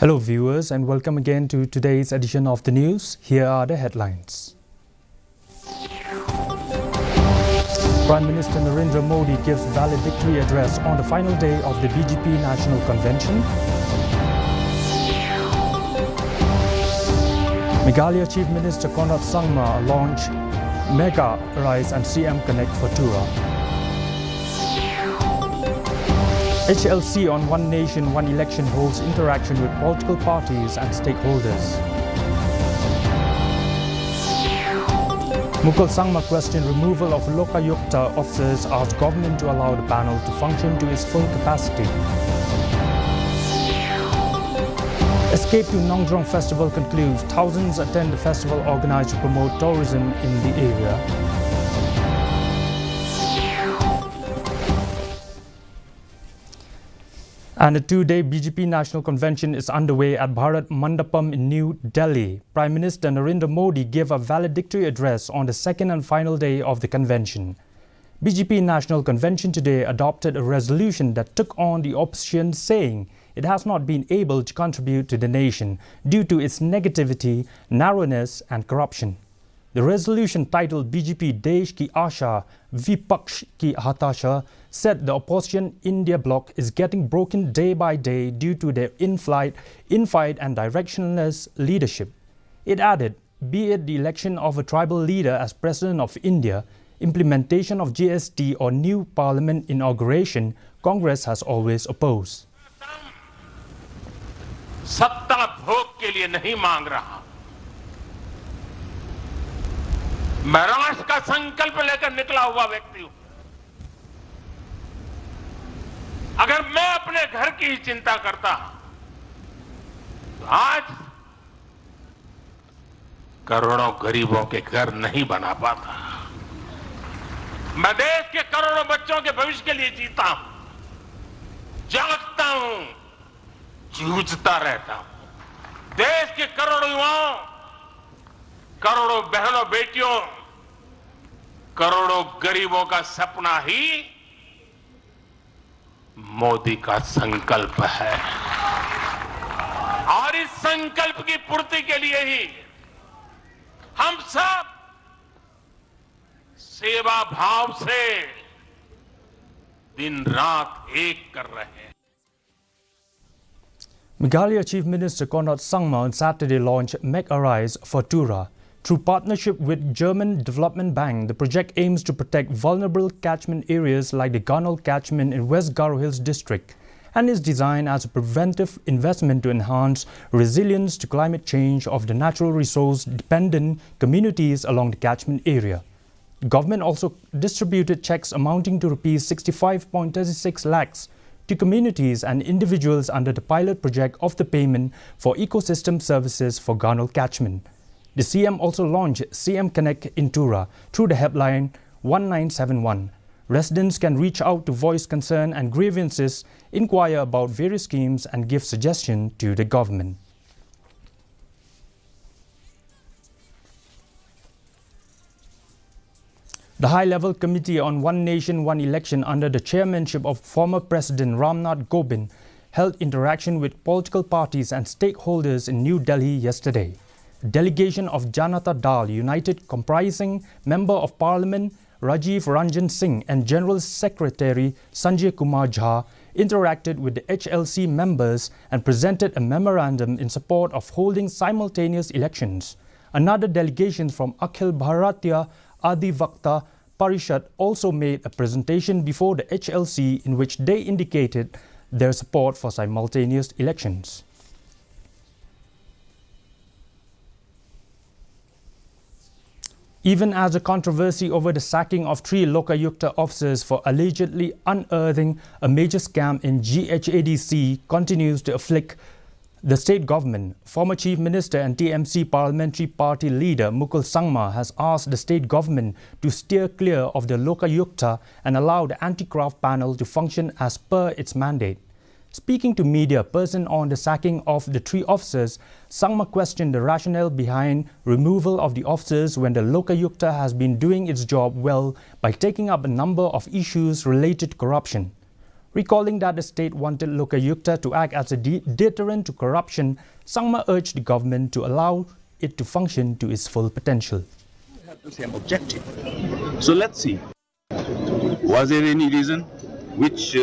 Hello viewers and welcome again to today's edition of the news. Here are the headlines. Prime Minister Narendra Modi gives valedictory address on the final day of the BJP National Convention. Meghalaya Chief Minister Mukul Sangma launched Meghalaya and CM Connect for Tura. HLC on One Nation, One Election holds interaction with political parties and stakeholders. Mukul Sangma questioned removal of Lokayukta officers, asked government to allow the panel to function to its full capacity. Escape to Nong Drong festival concludes. Thousands attend the festival organized to promote tourism in the area. And a two-day BJP National Convention is underway at Bharat Mandapam in New Delhi. Prime Minister Narendra Modi gave a valedictory address on the second and final day of the convention. BJP National Convention today adopted a resolution that took on the opposition, saying it has not been able to contribute to the nation due to its negativity, narrowness and corruption. The resolution titled BJP Desh Ki Asha, Vipaksh Ki Hatasha said the opposition India bloc is getting broken day by day due to their infight and directionless leadership. It added, be it the election of a tribal leader as President of India, implementation of GST or new parliament inauguration, Congress has always opposed. सत्ता भोग के लिए नहीं मांग रहा, मैं राष्ट्र का संकल्प लेकर निकला हुआ व्यक्ति हूं। अगर मैं अपने घर की ही चिंता करता तो आज करोड़ों गरीबों के घर नहीं बना पाता। मैं देश के करोड़ों बच्चों के भविष्य के लिए जीता हूं, जागता हूं, जूझता रहता हूं। देश के करोड़ों युवाओं, करोड़ों बहनों बेटियों, करोड़ों गरीबों का सपना ही मोदी का संकल्प है और इस संकल्प की पूर्ति के लिए ही हम सब सेवा भाव से दिन रात एक कर रहे हैं। Meghalaya Chief Minister Mukul Sangma on Saturday launched Meghalaya for Tura. Through partnership with German Development Bank, the project aims to protect vulnerable catchment areas like the Ganol catchment in West Garo Hills district and is designed as a preventive investment to enhance resilience to climate change of the natural resource-dependent communities along the catchment area. The government also distributed checks amounting to Rs 65.36 lakhs to communities and individuals under the pilot project of the payment for ecosystem services for Ganol catchment. The CM also launched CM Connect in Tura through the helpline 1971. Residents can reach out to voice concern and grievances, inquire about various schemes and give suggestions to the government. The High-Level Committee on One Nation, One Election under the chairmanship of former President Ramnath Kovind held interaction with political parties and stakeholders in New Delhi yesterday. A delegation of Janata Dal United comprising Member of Parliament Rajiv Ranjan Singh and General Secretary Sanjay Kumar Jha interacted with the HLC members and presented a memorandum in support of holding simultaneous elections. Another delegation from Akhil Bharatiya Adhivakta Parishad also made a presentation before the HLC in which they indicated their support for simultaneous elections. Even as the controversy over the sacking of 3 Lokayukta officers for allegedly unearthing a major scam in GHADC continues to afflict the state government, former Chief Minister and TMC Parliamentary Party leader Mukul Sangma has asked the state government to steer clear of the Lokayukta and allow the anti-graft panel to function as per its mandate. Speaking to media person on the sacking of the 3 officers, Sangma questioned the rationale behind removal of the officers when the Lokayukta has been doing its job well by taking up a number of issues related to corruption. Recalling that the state wanted Lokayukta to act as a deterrent to corruption, Sangma urged the government to allow it to function to its full potential. We have the same objective. So let's see. Was there any reason which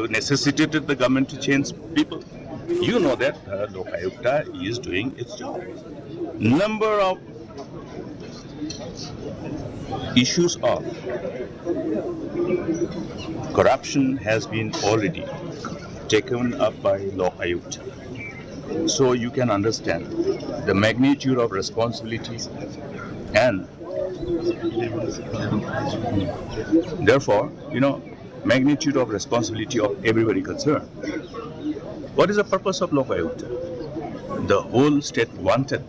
necessitated the government to change people? You know that Lokayukta is doing its job. Number of issues of corruption has been already taken up by Lokayukta. So you can understand the magnitude of responsibilities and therefore, magnitude of responsibility of everybody concerned. What is the purpose of Lokayukta? The whole state wanted,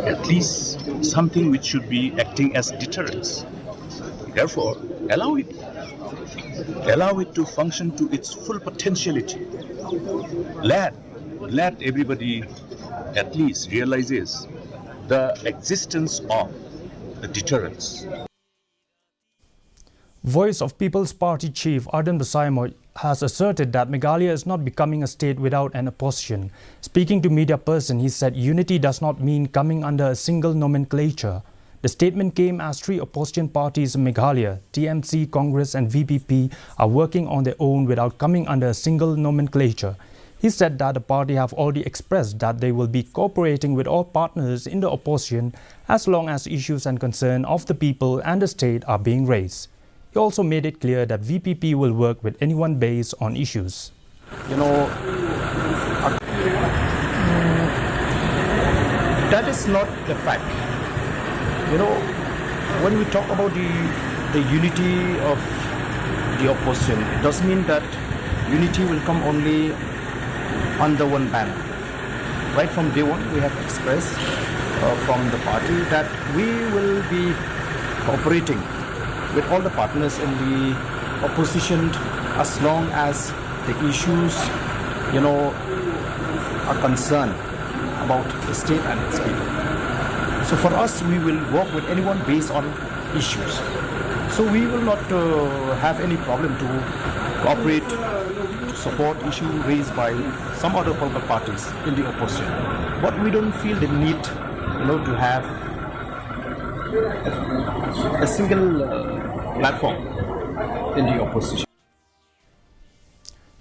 at least something which should be acting as deterrence. Therefore, allow it to function to its full potentiality. Let everybody at least realizes the existence of the deterrence. Voice of People's Party Chief Arden Basaimo has asserted that Meghalaya is not becoming a state without an opposition. Speaking to media person, he said unity does not mean coming under a single nomenclature. The statement came as three opposition parties in Meghalaya, TMC, Congress and VPP, are working on their own without coming under a single nomenclature. He said that the party have already expressed that they will be cooperating with all partners in the opposition as long as issues and concerns of the people and the state are being raised. He also made it clear that VPP will work with anyone based on issues. That is not the fact. When we talk about the unity of the opposition, it doesn't mean that unity will come only under one banner. Right from day one, we have expressed from the party that we will be cooperating with all the partners in the opposition as long as the issues, are concerned about the state and its people. So for us, we will work with anyone based on issues. So we will not have any problem to cooperate, to support issues raised by some other political parties in the opposition. But we don't feel the need, to have a single platform in the opposition.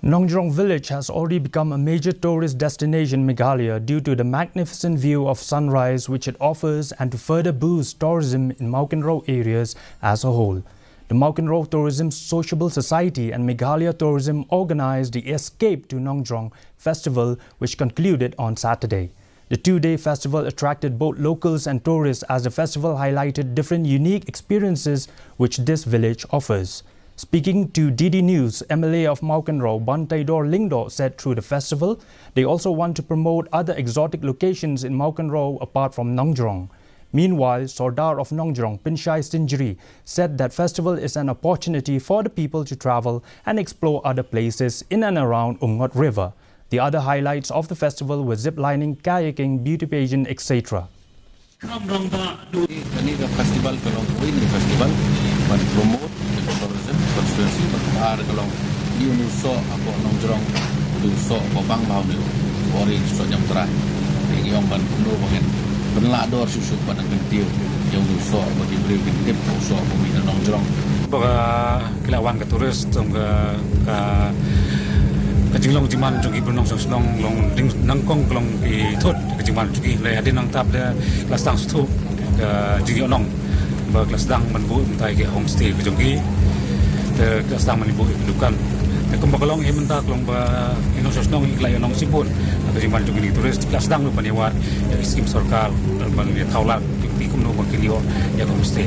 Nong village has already become a major tourist destination in Meghalaya due to the magnificent view of sunrise which it offers and to further boost tourism in Mukul areas as a whole. The Mukul Tourism Sociable Society and Meghalaya Tourism organized the Escape to Nong festival which concluded on Saturday. The two-day festival attracted both locals and tourists as the festival highlighted different unique experiences which this village offers. Speaking to DD News, MLA of Mukul, Bantaidor Lingdo said through the festival, they also want to promote other exotic locations in Mukul apart from Nong. Meanwhile, Sardar of Nong, Pinchai Sinjri, said that festival is an opportunity for the people to travel and explore other places in and around Umngot River. The other highlights of the festival were ziplining, kayaking, beauty pageant, etc. Ini festival kalau ini festival promote tourism konstitusi berkembang kalau di Nusa apa Nongjrong Nusa apa bang mau ni ori so jam terang ini yang ban penuh banget penlador susu pada gentil yang Nusa bagi beri gentil Nusa peminat Nongjrong kilawan ke turis ke kejinglong jiman jugi benong song long ding nangkong klong di thot kejiman jugi le adin nang tap de kelas tang stu jugi onong ba kelas dang man bu mentai ke homestay ke jugi te kelas dang man bu dukan te kumbakalong e mentak long ba inong song iklay onong sipun kejiman jugi di turis kelas dang lu paniwat skim sarkar ban ni thaulat di kumno bakilio ya homestay.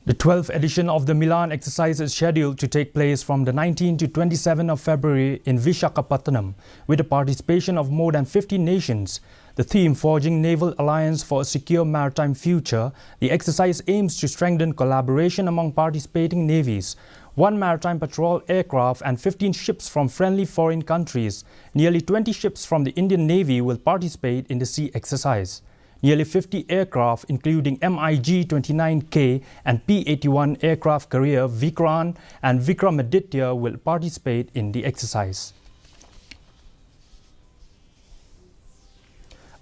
The 12th edition of the Milan Exercise is scheduled to take place from the 19th to 27th of February in Visakhapatnam, with the participation of more than 50 nations. The theme, Forging Naval Alliance for a Secure Maritime Future, the exercise aims to strengthen collaboration among participating navies. 1 maritime patrol aircraft and 15 ships from friendly foreign countries. Nearly 20 ships from the Indian Navy will participate in the sea exercise. Nearly 50 aircraft, including MiG-29K and P-81 aircraft carrier Vikrant and Vikramaditya, will participate in the exercise.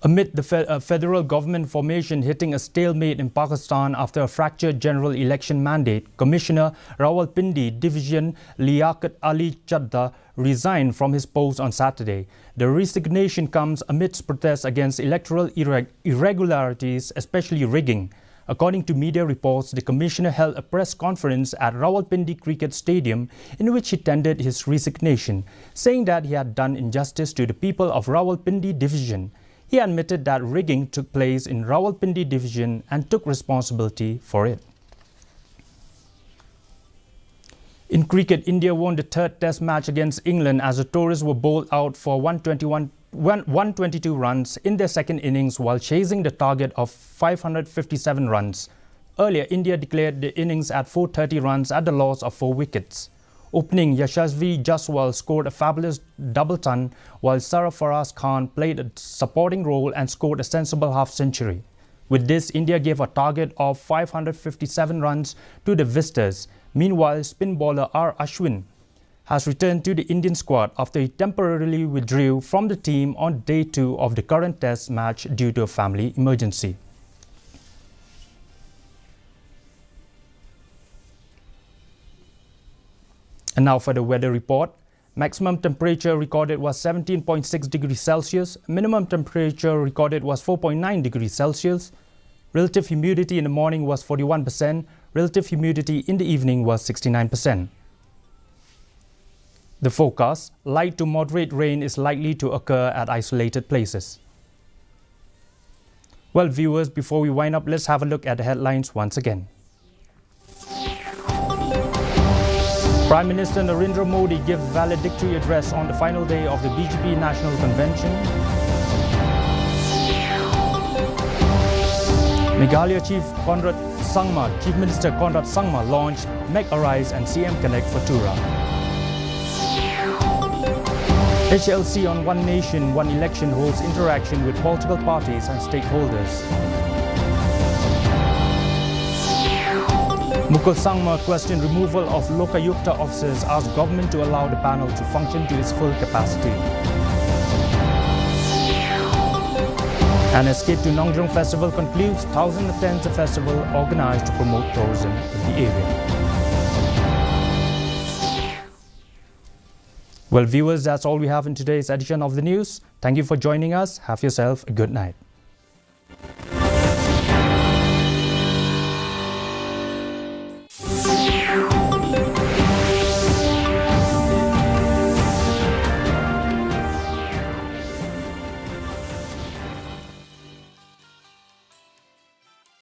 Amid the federal government formation hitting a stalemate in Pakistan after a fractured general election mandate, Commissioner Rawalpindi Division Liaquat Ali Chadda resigned from his post on Saturday. The resignation comes amidst protests against electoral irregularities, especially rigging. According to media reports, the commissioner held a press conference at Rawalpindi Cricket Stadium in which he tendered his resignation, saying that he had done injustice to the people of Rawalpindi Division. He admitted that rigging took place in Rawalpindi Division and took responsibility for it. In cricket, India won the third test match against England as the tourists were bowled out for 122 runs in their second innings while chasing the target of 557 runs. Earlier, India declared the innings at 430 runs at the loss of 4 wickets. Opening Yashasvi Jaswal scored a fabulous double ton, while Sarfaraz Khan played a supporting role and scored a sensible half-century. With this, India gave a target of 557 runs to the visitors. Meanwhile, spin bowler R. Ashwin has returned to the Indian squad after he temporarily withdrew from the team on day 2 of the current test match due to a family emergency. And now for the weather report. Maximum temperature recorded was 17.6 degrees Celsius. Minimum temperature recorded was 4.9 degrees Celsius. Relative humidity in the morning was 41%. Relative humidity in the evening was 69%. The forecast: light to moderate rain is likely to occur at isolated places. Well, viewers, before we wind up, let's have a look at the headlines once again. Prime Minister Narendra Modi gives valedictory address on the final day of the BJP National Convention. Meghalaya Chief Minister Conrad Sangma launched Meghalaya and CM Connect for Tura. HLC on One Nation, One Election holds interaction with political parties and stakeholders. Mukul Sangma questioned removal of Lokayukta officers, asked government to allow the panel to function to its full capacity. An escape to Nong Festival concludes. 1,000 attends the festival organized to promote tourism in the area. Well, viewers, that's all we have in today's edition of the news. Thank you for joining us. Have yourself a good night.